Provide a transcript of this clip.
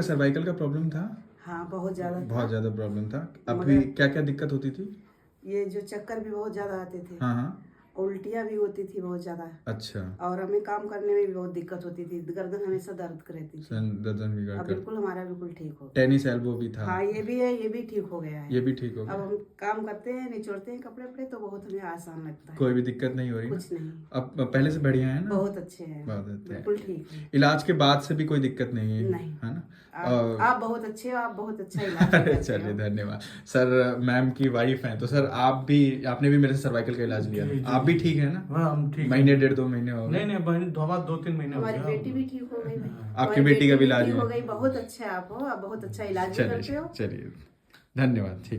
Cervical का problem था? हाँ, बहुत ज्यादा था। बहुत ज्यादा प्रॉब्लम था। अभी क्या क्या दिक्कत होती थी? ये जो चक्कर भी बहुत ज्यादा आते थे। हाँ हाँ। उल्टियाँ भी होती थी बहुत ज्यादा। अच्छा। और हमें काम करने में भी बहुत दिक्कत होती थी, गर्दन हमेशा दर्द रहती थी। गर्दन भी अब बिल्कुल हमारा बिल्कुल ठीक हो गया। टेनिस एल्बो भी था? हाँ, ये भी है, ये भी ठीक हो गया है। ये भी ठीक हो अब गया? हम काम करते हैं, निचोड़ते हैं कपड़े वपड़े तो बहुत हमें आसान लगता है। कोई भी दिक्कत नहीं हो रही? कुछ नहीं। अब पहले से बढ़िया है ना? बहुत अच्छे हैं, बहुत अच्छे बिल्कुल ठीक है। इलाज के बाद से भी कोई दिक्कत नहीं है? नहीं। है ना? आप बहुत अच्छे हो, आप बहुत अच्छा इलाज करते हो। चलिए धन्यवाद सर। मैम की वाइफ हैं तो सर आपने भी मेरे से सर्वाइकल का इलाज लिया था, आप भी ठीक है ना? हाँ, हम ठीक महीने 1.5-2 महीने हो गए? नहीं नहीं, 2-3 महीने हो हमारी गया। बेटी भी ठीक हो गई। आपकी बेटी का भी इलाज ठीक हो हुआ? गई। बहुत अच्छा है, आप बहुत अच्छा इलाज भी करते हो। चलिए धन्यवाद। ठीक।